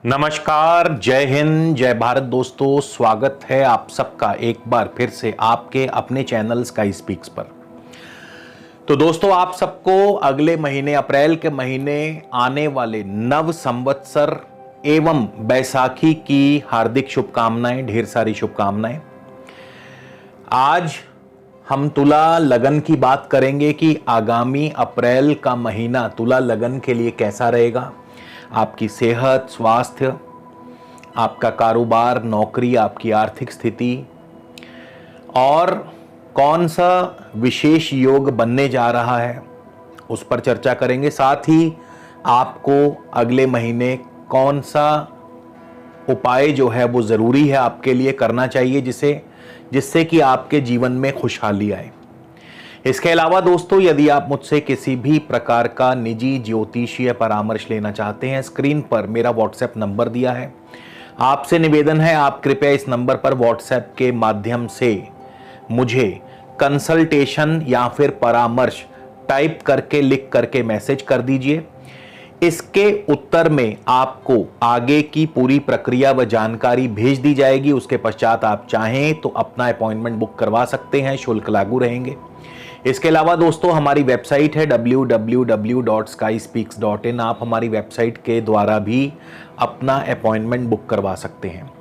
नमस्कार, जय हिंद, जय भारत दोस्तों। स्वागत है आप सबका एक बार फिर से आपके अपने चैनल स्काई स्पीक्स पर। तो दोस्तों, आप सबको अगले महीने अप्रैल के महीने आने वाले नव संवत्सर एवं बैसाखी की हार्दिक शुभकामनाएं, ढेर सारी शुभकामनाएं। आज हम तुला लगन की बात करेंगे कि आगामी अप्रैल का महीना तुला लगन के लिए कैसा रहेगा। आपकी सेहत, स्वास्थ्य, आपका कारोबार, नौकरी, आपकी आर्थिक स्थिति और कौन सा विशेष योग बनने जा रहा है उस पर चर्चा करेंगे। साथ ही आपको अगले महीने कौन सा उपाय जो है वो ज़रूरी है आपके लिए करना चाहिए जिससे कि आपके जीवन में खुशहाली आए। इसके अलावा दोस्तों, यदि आप मुझसे किसी भी प्रकार का निजी ज्योतिषीय परामर्श लेना चाहते हैं, स्क्रीन पर मेरा व्हाट्सएप नंबर दिया है। आपसे निवेदन है, आप कृपया इस नंबर पर व्हाट्सएप के माध्यम से मुझे कंसल्टेशन या फिर परामर्श टाइप करके, लिख करके मैसेज कर दीजिए। इसके उत्तर में आपको आगे की पूरी प्रक्रिया व जानकारी भेज दी जाएगी। उसके पश्चात आप चाहें तो अपना अपॉइंटमेंट बुक करवा सकते हैं, शुल्क लागू रहेंगे। इसके अलावा दोस्तों, हमारी वेबसाइट है www.skyspeaks.in। आप हमारी वेबसाइट के द्वारा भी अपना अपॉइंटमेंट बुक करवा सकते हैं।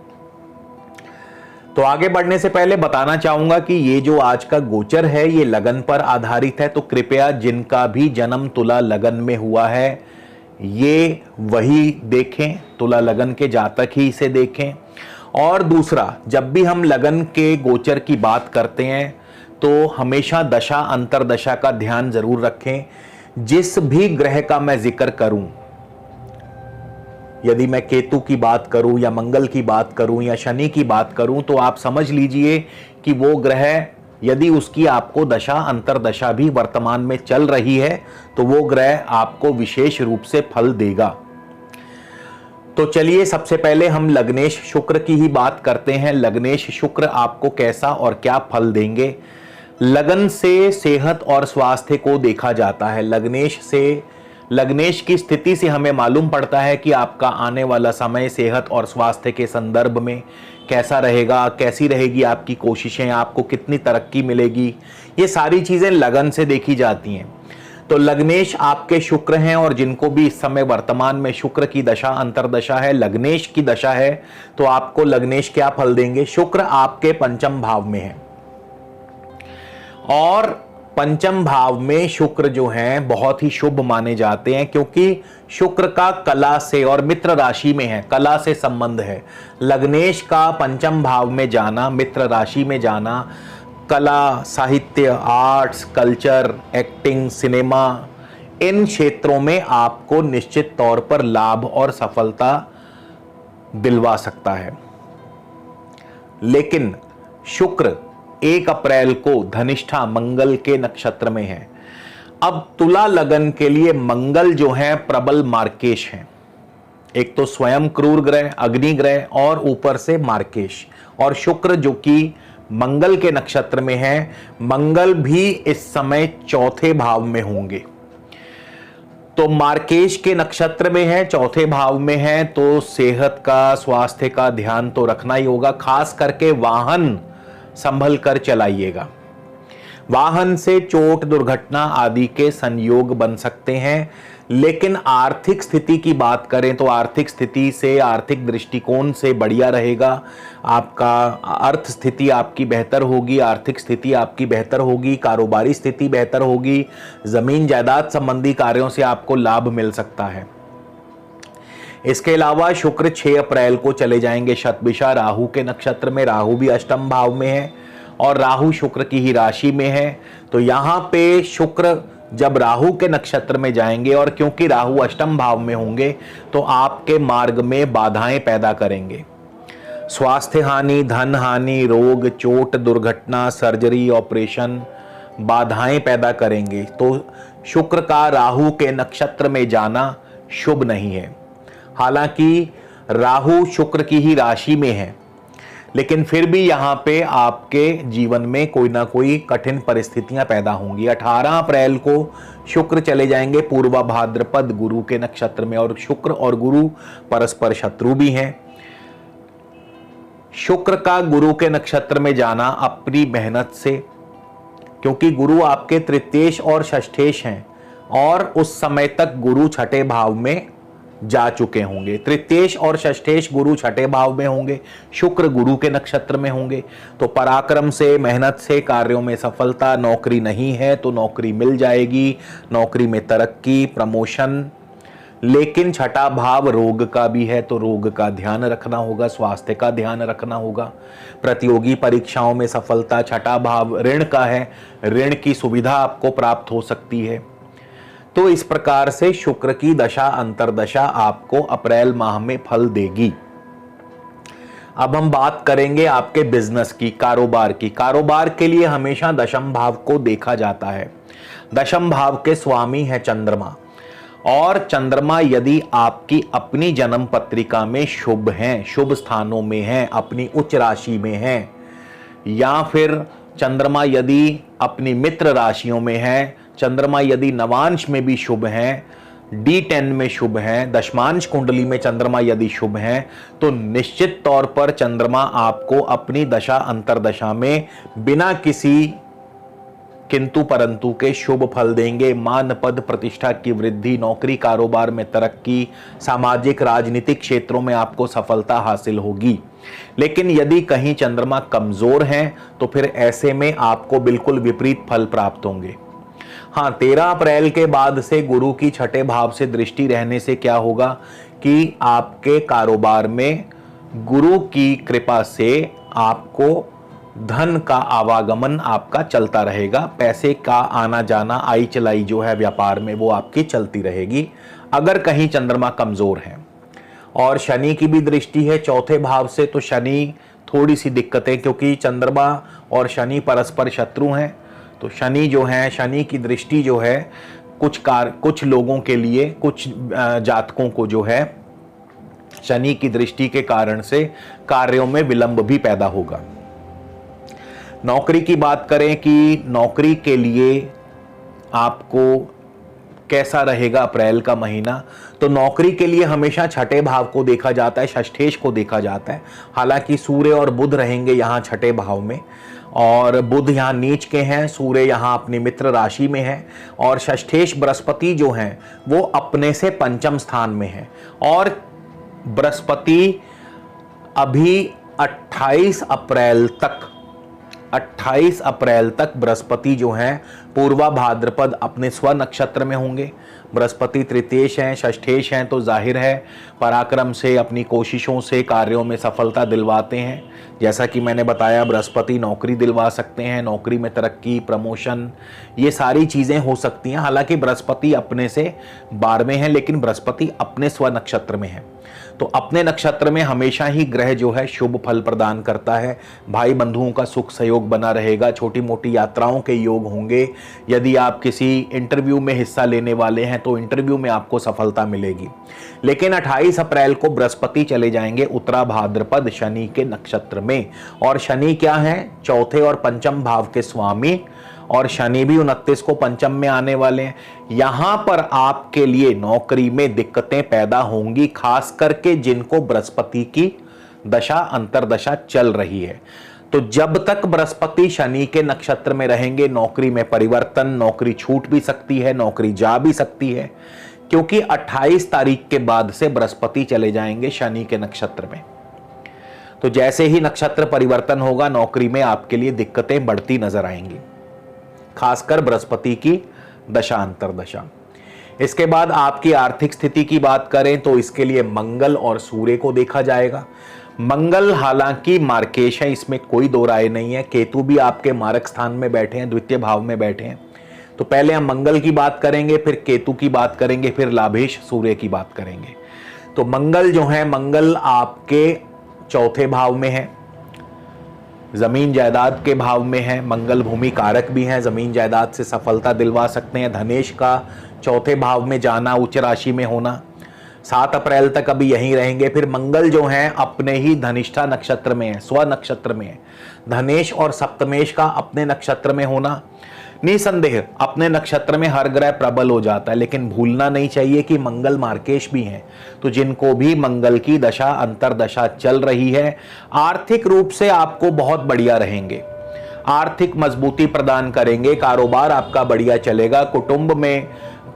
तो आगे बढ़ने से पहले बताना चाहूंगा कि ये जो आज का गोचर है ये लगन पर आधारित है। तो कृपया जिनका भी जन्म तुला लगन में हुआ है ये वही देखें, तुला लगन के जातक ही इसे देखें। और दूसरा, जब भी हम लगन के गोचर की बात करते हैं तो हमेशा दशा अंतरदशा का ध्यान जरूर रखें। जिस भी ग्रह का मैं जिक्र करूं, यदि मैं केतु की बात करूं या मंगल की बात करूं या शनि की बात करूं, तो आप समझ लीजिए कि वो ग्रह यदि उसकी आपको दशा अंतरदशा भी वर्तमान में चल रही है तो वो ग्रह आपको विशेष रूप से फल देगा। तो चलिए, सबसे पहले हम लग्नेश शुक्र की ही बात करते हैं। लग्नेश शुक्र आपको कैसा और क्या फल देंगे। लगन से सेहत और स्वास्थ्य को देखा जाता है। लग्नेश की स्थिति से हमें मालूम पड़ता है कि आपका आने वाला समय सेहत और स्वास्थ्य के संदर्भ में कैसा रहेगा, कैसी रहेगी आपकी कोशिशें, आपको कितनी तरक्की मिलेगी, ये सारी चीजें लगन से देखी जाती हैं। तो लग्नेश आपके शुक्र हैं और जिनको भी इस समय वर्तमान में शुक्र की दशा अंतरदशा है, लग्नेश की दशा है, तो आपको लग्नेश क्या फल देंगे। शुक्र आपके पंचम भाव में है और पंचम भाव में शुक्र जो हैं बहुत ही शुभ माने जाते हैं, क्योंकि शुक्र का कला से और मित्र राशि में है, कला से संबंध है। लग्नेश का पंचम भाव में जाना, मित्र राशि में जाना, कला, साहित्य, आर्ट्स, कल्चर, एक्टिंग, सिनेमा, इन क्षेत्रों में आपको निश्चित तौर पर लाभ और सफलता दिलवा सकता है। लेकिन शुक्र 1 अप्रैल को धनिष्ठा मंगल के नक्षत्र में है। अब तुला लगन के लिए मंगल जो है प्रबल मार्केश है। एक तो स्वयं क्रूर ग्रह, अग्नि ग्रह और ऊपर से मार्केश, और शुक्र जो कि मंगल के नक्षत्र में है, मंगल भी इस समय चौथे भाव में होंगे। तो मार्केश के नक्षत्र में है, चौथे भाव में है, तो सेहत का, स्वास्थ्य का ध्यान तो रखना ही होगा। खास करके वाहन संभल कर चलाइएगा। वाहन से चोट, दुर्घटना आदि के संयोग बन सकते हैं। लेकिन आर्थिक स्थिति की बात करें तो आर्थिक स्थिति से, आर्थिक दृष्टिकोण से बढ़िया रहेगा। आपका अर्थ स्थिति आपकी बेहतर होगी, आर्थिक स्थिति आपकी बेहतर होगी, कारोबारी स्थिति बेहतर होगी, जमीन जायदाद संबंधी कार्यों से आपको लाभ मिल सकता है। इसके अलावा शुक्र 6 अप्रैल को चले जाएंगे शतभिषा राहु के नक्षत्र में। राहु भी अष्टम भाव में है और राहु शुक्र की ही राशि में है। तो यहाँ पे शुक्र जब राहु के नक्षत्र में जाएंगे और क्योंकि राहु अष्टम भाव में होंगे तो आपके मार्ग में बाधाएं पैदा करेंगे। स्वास्थ्य हानि, धन हानि, रोग, चोट, दुर्घटना, सर्जरी, ऑपरेशन, बाधाएं पैदा करेंगे। तो शुक्र का राहु के नक्षत्र में जाना शुभ नहीं है। हालांकि राहु शुक्र की ही राशि में है, लेकिन फिर भी यहां पे आपके जीवन में कोई ना कोई कठिन परिस्थितियां पैदा होंगी। 18 अप्रैल को शुक्र चले जाएंगे पूर्वा भाद्रपद गुरु के नक्षत्र में, और शुक्र और गुरु परस्पर शत्रु भी हैं। शुक्र का गुरु के नक्षत्र में जाना अपनी मेहनत से, क्योंकि गुरु आपके तृतीयेश और षष्ठेश हैं, और उस समय तक गुरु छठे भाव में जा चुके होंगे। तृतीयेश और षष्ठेश गुरु छठे भाव में होंगे, शुक्र गुरु के नक्षत्र में होंगे। तो पराक्रम से, मेहनत से कार्यों में सफलता, नौकरी नहीं है तो नौकरी मिल जाएगी, नौकरी में तरक्की, प्रमोशन। लेकिन छठा भाव रोग का भी है, तो रोग का ध्यान रखना होगा, स्वास्थ्य का ध्यान रखना होगा। प्रतियोगी परीक्षाओं में सफलता। छठा भाव ऋण का है, ऋण की सुविधा आपको प्राप्त हो सकती है। तो इस प्रकार से शुक्र की दशा अंतरदशा आपको अप्रैल माह में फल देगी। अब हम बात करेंगे आपके बिजनेस की, कारोबार की। कारोबार के लिए हमेशा दशम भाव को देखा जाता है। दशम भाव के स्वामी है चंद्रमा, और चंद्रमा यदि आपकी अपनी जन्म पत्रिका में शुभ हैं, शुभ स्थानों में हैं, अपनी उच्च राशि में हैं, या फिर चंद्रमा यदि अपनी मित्र राशियों में है, चंद्रमा यदि नवांश में भी शुभ हैं, D10 में शुभ हैं, दशमांश कुंडली में चंद्रमा यदि शुभ हैं, तो निश्चित तौर पर चंद्रमा आपको अपनी दशा अंतरदशा में बिना किसी किंतु परंतु के शुभ फल देंगे। मान पद प्रतिष्ठा की वृद्धि, नौकरी कारोबार में तरक्की, सामाजिक राजनीतिक क्षेत्रों में आपको सफलता हासिल होगी। लेकिन यदि कहीं चंद्रमा कमजोर हैं तो फिर ऐसे में आपको बिल्कुल विपरीत फल प्राप्त होंगे। हाँ, 13 अप्रैल के बाद से गुरु की छठे भाव से दृष्टि रहने से क्या होगा कि आपके कारोबार में गुरु की कृपा से आपको धन का आवागमन आपका चलता रहेगा। पैसे का आना जाना, आई चलाई जो है व्यापार में, वो आपकी चलती रहेगी अगर कहीं चंद्रमा कमजोर है। और शनि की भी दृष्टि है चौथे भाव से, तो शनि थोड़ी सी दिक्कतें, क्योंकि चंद्रमा और शनि परस्पर शत्रु हैं। तो शनि जो है, शनि की दृष्टि जो है कुछ लोगों के लिए, कुछ जातकों को जो है शनि की दृष्टि के कारण से कार्यों में विलंब भी पैदा होगा। नौकरी की बात करें कि नौकरी के लिए आपको कैसा रहेगा अप्रैल का महीना, तो नौकरी के लिए हमेशा छठे भाव को देखा जाता है, षष्ठेश को देखा जाता है। हालांकि सूर्य और बुध रहेंगे यहाँ छठे भाव में, और बुध यहाँ नीच के हैं, सूर्य यहाँ अपनी मित्र राशि में है, और षष्ठेश बृहस्पति जो हैं वो अपने से पंचम स्थान में है। और बृहस्पति अभी 28 अप्रैल तक बृहस्पति जो हैं पूर्वा भाद्रपद अपने स्व नक्षत्र में होंगे। बृहस्पति तृतीयेश हैं, षष्ठेश हैं, तो जाहिर है पराक्रम से, अपनी कोशिशों से कार्यों में सफलता दिलवाते हैं। जैसा कि मैंने बताया, बृहस्पति नौकरी दिलवा सकते हैं, नौकरी में तरक्की, प्रमोशन, ये सारी चीज़ें हो सकती हैं। हालांकि बृहस्पति अपने से 12वें हैं, लेकिन बृहस्पति अपने स्व नक्षत्र में है, तो अपने नक्षत्र में हमेशा ही ग्रह जो है शुभ फल प्रदान करता है। भाई बंधुओं का सुख सहयोग बना रहेगा, छोटी मोटी यात्राओं के योग होंगे। यदि आप किसी इंटरव्यू में हिस्सा लेने वाले हैं तो इंटरव्यू में आपको सफलता मिलेगी। लेकिन 28 अप्रैल को बृहस्पति चले जाएंगे उत्तरा भाद्रपद शनि के नक्षत्र में, और शनि क्या है, चौथे और पंचम भाव के स्वामी, और शनि भी 29 को पंचम में आने वाले हैं। यहां पर आपके लिए नौकरी में दिक्कतें पैदा होंगी, खास करके जिनको बृहस्पति की दशा अंतरदशा चल रही है। तो जब तक बृहस्पति शनि के नक्षत्र में रहेंगे, नौकरी में परिवर्तन, नौकरी छूट भी सकती है, नौकरी जा भी सकती है, क्योंकि 28 तारीख के बाद से बृहस्पति चले जाएंगे शनि के नक्षत्र में। तो जैसे ही नक्षत्र परिवर्तन होगा, नौकरी में आपके लिए दिक्कतें बढ़ती नजर आएंगी, खासकर बृहस्पति की दशा अंतरदशा। इसके बाद आपकी आर्थिक स्थिति की बात करें तो इसके लिए मंगल और सूर्य को देखा जाएगा। मंगल हालांकि मार्केश है, इसमें कोई दो राय नहीं है। केतु भी आपके मारक स्थान में बैठे हैं, द्वितीय भाव में बैठे हैं। तो पहले हम मंगल की बात करेंगे, फिर केतु की बात करेंगे, फिर लाभेश सूर्य की बात करेंगे। तो मंगल जो है, मंगल आपके चौथे भाव में है, जमीन जायदाद के भाव में है। मंगल भूमि कारक भी हैं, जमीन जायदाद से सफलता दिलवा सकते हैं। धनेश का चौथे भाव में जाना, उच्च राशि में होना, 7 अप्रैल तक अभी यहीं रहेंगे। फिर मंगल जो हैं अपने ही धनिष्ठा नक्षत्र में है, स्व नक्षत्र में है। धनेश और सप्तमेश का अपने नक्षत्र में होना, निसंदेह अपने नक्षत्र में हर ग्रह प्रबल हो जाता है, लेकिन भूलना नहीं चाहिए कि मंगल मार्केश भी हैं। तो जिनको भी मंगल की दशा अंतरदशा चल रही है, आर्थिक रूप से आपको बहुत बढ़िया रहेंगे, आर्थिक मजबूती प्रदान करेंगे, कारोबार आपका बढ़िया चलेगा, कुटुंब में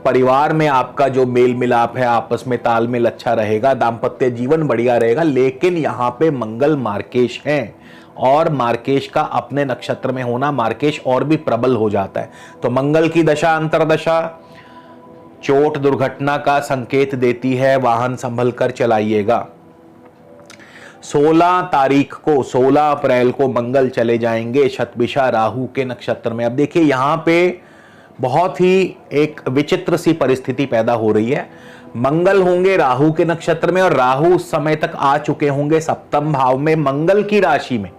परिवार में आपका जो मेल मिलाप है, आपस में तालमेल अच्छा रहेगा, दाम्पत्य जीवन बढ़िया रहेगा। लेकिन यहाँ पे मंगल मार्केश हैं और मार्केश का अपने नक्षत्र में होना मार्केश और भी प्रबल हो जाता है। तो मंगल की दशा अंतरदशा चोट दुर्घटना का संकेत देती है, वाहन संभल कर चलाइएगा। 16 तारीख को 16 अप्रैल को मंगल चले जाएंगे शतभिषा राहु के नक्षत्र में। अब देखिए यहां पे बहुत ही एक विचित्र सी परिस्थिति पैदा हो रही है। मंगल होंगे राहु के नक्षत्र में और राहु उस समय तक आ चुके होंगे सप्तम भाव में मंगल की राशि में।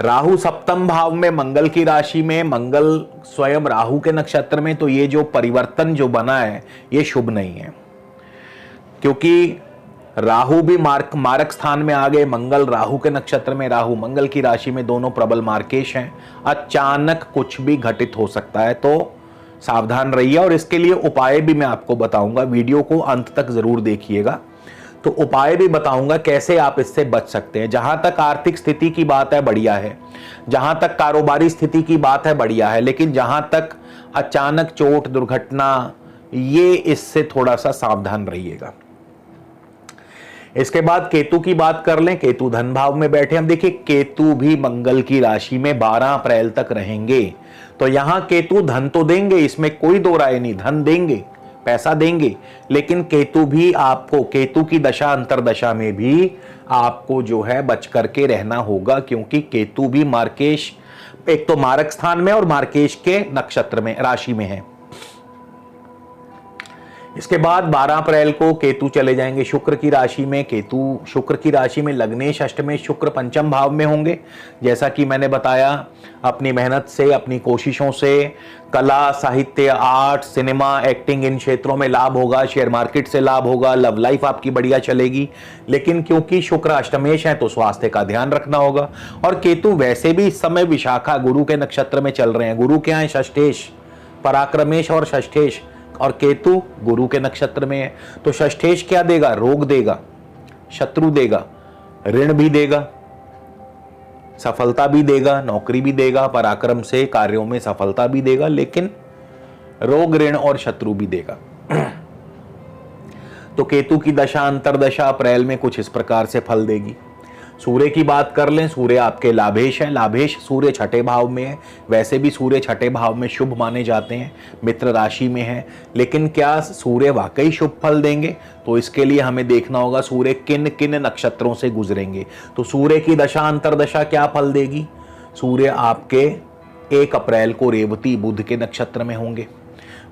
राहु सप्तम भाव में मंगल की राशि में, मंगल स्वयं राहु के नक्षत्र में। तो ये जो परिवर्तन जो बना है ये शुभ नहीं है, क्योंकि राहु भी मारक स्थान में आ गए, मंगल राहु के नक्षत्र में, राहु मंगल की राशि में, दोनों प्रबल मार्केश हैं। अचानक कुछ भी घटित हो सकता है, तो सावधान रहिए। और इसके लिए उपाय भी मैं आपको बताऊंगा, वीडियो को अंत तक जरूर देखिएगा। तो उपाय भी बताऊंगा कैसे आप इससे बच सकते हैं। जहां तक आर्थिक स्थिति की बात है बढ़िया है, जहां तक कारोबारी स्थिति की बात है बढ़िया है, लेकिन जहां तक अचानक चोट दुर्घटना, ये इससे थोड़ा सा सावधान रहिएगा। इसके बाद केतु की बात कर लें। केतु धन भाव में बैठे। हम देखिए केतु भी मंगल की राशि में 12 अप्रैल तक रहेंगे। तो यहां केतु धन तो देंगे, इसमें कोई दो राय नहीं, धन देंगे, पैसा देंगे, लेकिन केतु भी आपको, केतु की दशा अंतरदशा में भी आपको जो है बच करके रहना होगा, क्योंकि केतु भी मार्केश, एक तो मारक स्थान में और मार्केश के नक्षत्र में राशि में है। इसके बाद 12 अप्रैल को केतु चले जाएंगे शुक्र की राशि में। केतु शुक्र की राशि में लग्नेश अष्टमें शुक्र पंचम भाव में होंगे। जैसा कि मैंने बताया, अपनी मेहनत से, अपनी कोशिशों से कला, साहित्य, आर्ट, सिनेमा, एक्टिंग, इन क्षेत्रों में लाभ होगा, शेयर मार्केट से लाभ होगा, लव लाइफ आपकी बढ़िया चलेगी। लेकिन क्योंकि शुक्र अष्टमेश है तो स्वास्थ्य का ध्यान रखना होगा। और केतु वैसे भी इस समय विशाखा गुरु के नक्षत्र में चल रहे हैं। गुरु क्या है? षष्ठेश, पराक्रमेश और षष्ठेश, और केतु गुरु के नक्षत्र में है। तो षष्ठेश क्या देगा? रोग देगा, शत्रु देगा, ऋण भी देगा, सफलता भी देगा, नौकरी भी देगा, पराक्रम से कार्यों में सफलता भी देगा, लेकिन रोग, ऋण और शत्रु भी देगा। तो केतु की दशा अंतरदशा अप्रैल में कुछ इस प्रकार से फल देगी। सूर्य की बात कर लें। सूर्य आपके लाभेश है। लाभेश सूर्य छठे भाव में है। वैसे भी सूर्य छठे भाव में शुभ माने जाते हैं, मित्र राशि में है। लेकिन क्या सूर्य वाकई शुभ फल देंगे? तो इसके लिए हमें देखना होगा सूर्य किन किन नक्षत्रों से गुजरेंगे। तो सूर्य की दशा अंतरदशा क्या फल देगी? सूर्य आपके 1 अप्रैल को रेवती बुध के नक्षत्र में होंगे।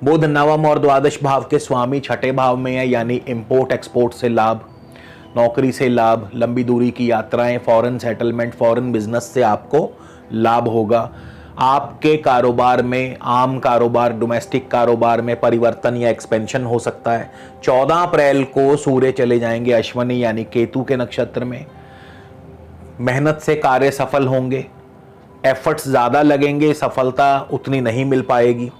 बुध नवम और द्वादश भाव के स्वामी छठे भाव में है, यानी इंपोर्ट एक्सपोर्ट से लाभ, नौकरी से लाभ, लंबी दूरी की यात्राएं, फॉरेन सेटलमेंट, फॉरेन बिजनेस से आपको लाभ होगा। आपके कारोबार में, आम कारोबार, डोमेस्टिक कारोबार में परिवर्तन या एक्सपेंशन हो सकता है। 14 अप्रैल को सूर्य चले जाएंगे अश्विनी यानी केतु के नक्षत्र में। मेहनत से कार्य सफल होंगे, एफर्ट्स ज़्यादा लगेंगे, सफलता उतनी नहीं मिल पाएगी।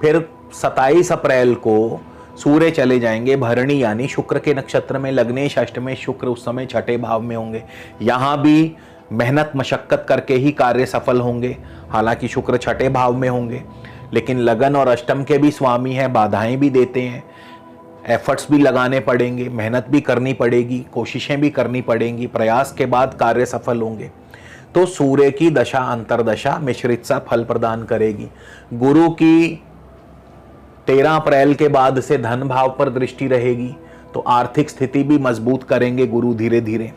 फिर 27 अप्रैल को सूर्य चले जाएंगे भरणी यानी शुक्र के नक्षत्र में। लग्नेश अष्टमें शुक्र उस समय छठे भाव में होंगे। यहाँ भी मेहनत मशक्कत करके ही कार्य सफल होंगे। हालांकि शुक्र छठे भाव में होंगे, लेकिन लगन और अष्टम के भी स्वामी हैं, बाधाएं भी देते हैं, एफर्ट्स भी लगाने पड़ेंगे, मेहनत भी करनी पड़ेगी, कोशिशें भी करनी पड़ेंगी, प्रयास के बाद कार्य सफल होंगे। तो सूर्य की दशा अंतरदशा मिश्रित सा फल प्रदान करेगी। गुरु की 13 अप्रैल के बाद से धन भाव पर दृष्टि रहेगी, तो आर्थिक स्थिति भी मजबूत करेंगे गुरु धीरे धीरे।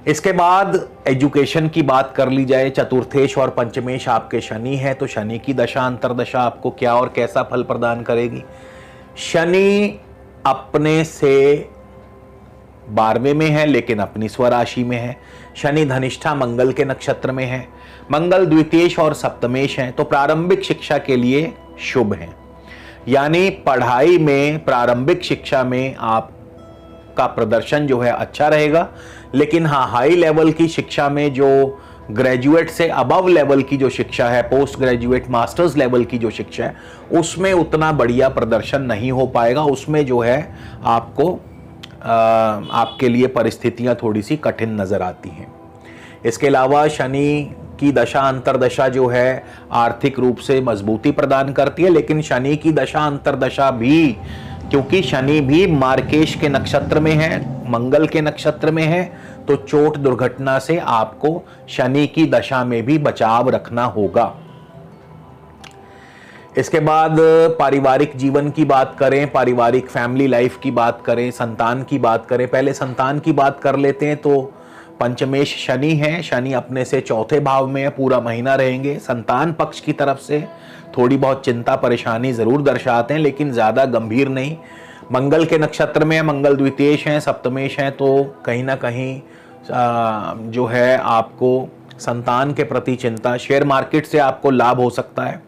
इसके बाद एजुकेशन की बात कर ली जाए। चतुर्थेश और पंचमेश आपके शनि है, तो शनि की दशा अंतरदशा आपको क्या और कैसा फल प्रदान करेगी? शनि अपने से 12वें में है, लेकिन अपनी स्वराशि में है। शनि धनिष्ठा मंगल के नक्षत्र में है। मंगल द्वितीयेश और सप्तमेश हैं, तो प्रारंभिक शिक्षा के लिए शुभ हैं। यानी पढ़ाई में, प्रारंभिक शिक्षा में आपका प्रदर्शन जो है अच्छा रहेगा, लेकिन हाँ, हाई लेवल की शिक्षा में, जो ग्रेजुएट से अबव लेवल की जो शिक्षा है, पोस्ट ग्रेजुएट मास्टर्स लेवल की जो शिक्षा है, उसमें उतना बढ़िया प्रदर्शन नहीं हो पाएगा। उसमें जो है आपको आपके लिए परिस्थितियां थोड़ी सी कठिन नजर आती हैं। इसके अलावा शनि की दशा अंतरदशा जो है आर्थिक रूप से मजबूती प्रदान करती है, लेकिन शनि की दशा अंतरदशा भी, क्योंकि शनि भी मार्केश के नक्षत्र में है, मंगल के नक्षत्र में है, तो चोट दुर्घटना से आपको शनि की दशा में भी बचाव रखना होगा। इसके बाद पारिवारिक जीवन की बात करें, पारिवारिक फैमिली लाइफ की बात करें, संतान की बात करें। पहले संतान की बात कर लेते हैं। तो पंचमेश शनि है, शनि अपने से चौथे भाव में है, पूरा महीना रहेंगे। संतान पक्ष की तरफ से थोड़ी बहुत चिंता परेशानी जरूर दर्शाते हैं, लेकिन ज्यादा गंभीर नहीं। मंगल के नक्षत्र में, मंगल द्वितीयेश हैं, सप्तमेश हैं, तो कहीं ना कहीं जो है आपको संतान के प्रति चिंता। शेयर मार्केट से आपको लाभ हो सकता है।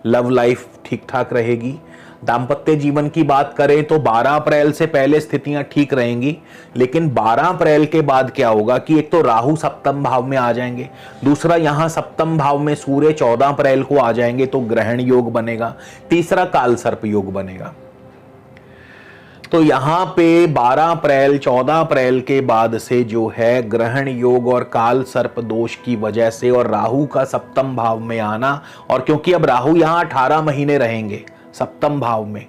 लव लाइफ ठीक ठाक रहेगी। दाम्पत्य जीवन की बात करें तो 12 अप्रैल से पहले स्थितियां ठीक रहेंगी, लेकिन 12 अप्रैल के बाद क्या होगा कि एक तो राहु सप्तम भाव में आ जाएंगे, दूसरा यहां सप्तम भाव में सूर्य 14 अप्रैल को आ जाएंगे, तो ग्रहण योग बनेगा, तीसरा काल सर्प योग बनेगा। तो यहां पे 12 अप्रैल 14 अप्रैल के बाद से जो है ग्रहण योग और काल सर्प दोष की वजह से, और राहु का सप्तम भाव में आना, और क्योंकि अब राहु यहां 18 महीने रहेंगे सप्तम भाव में,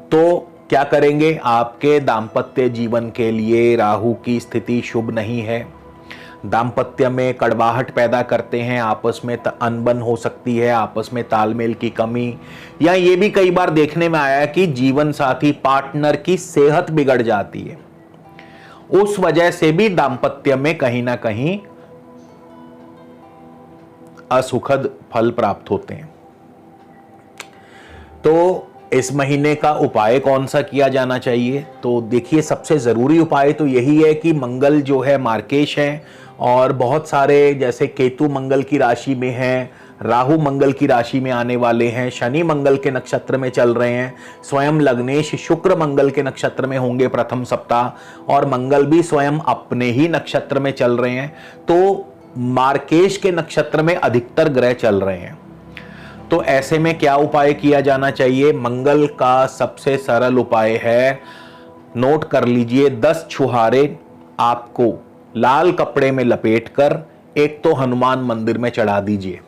तो क्या करेंगे, आपके दाम्पत्य जीवन के लिए राहु की स्थिति शुभ नहीं है। दाम्पत्य में कड़वाहट पैदा करते हैं, आपस में अनबन हो सकती है, आपस में तालमेल की कमी, या ये भी कई बार देखने में आया कि जीवन साथी पार्टनर की सेहत बिगड़ जाती है। उस वजह से भी दाम्पत्य में कहीं ना कहीं असुखद फल प्राप्त होते हैं। तो इस महीने का उपाय कौन सा किया जाना चाहिए? तो देखिए, सबसे जरूरी उपाय तो यही है कि मंगल जो है मार्केश है, और बहुत सारे जैसे केतु मंगल की राशि में है, राहु मंगल की राशि में आने वाले हैं, शनि मंगल के नक्षत्र में चल रहे हैं, स्वयं लग्नेश शुक्र मंगल के नक्षत्र में होंगे प्रथम सप्ताह, और मंगल भी स्वयं अपने ही नक्षत्र में चल रहे हैं। तो मार्केश के नक्षत्र में अधिकतर ग्रह चल रहे हैं। तो ऐसे में क्या उपाय किया जाना चाहिए? मंगल का सबसे सरल उपाय है, नोट कर लीजिए, 10 छुहारे आपको लाल कपड़े में लपेटकर एक तो हनुमान मंदिर में चढ़ा दीजिए।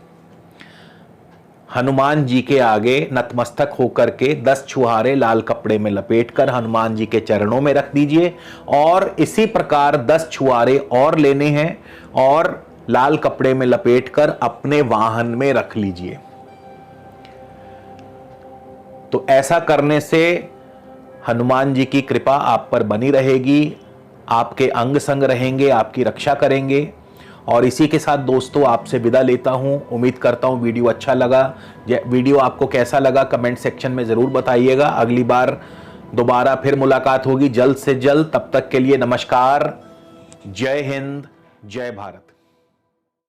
हनुमान जी के आगे नतमस्तक होकर के 10 छुहारे लाल कपड़े में लपेटकर हनुमान जी के चरणों में रख दीजिए, और इसी प्रकार 10 छुहारे और लेने हैं और लाल कपड़े में लपेटकर अपने वाहन में रख लीजिए। तो ऐसा करने से हनुमान जी की कृपा आप पर बनी रहेगी, आपके अंग संग रहेंगे, आपकी रक्षा करेंगे। और इसी के साथ दोस्तों आपसे विदा लेता हूं। उम्मीद करता हूं वीडियो अच्छा लगा। वीडियो आपको कैसा लगा कमेंट सेक्शन में ज़रूर बताइएगा। अगली बार दोबारा फिर मुलाकात होगी जल्द से जल्द। तब तक के लिए नमस्कार। जय हिंद, जय भारत।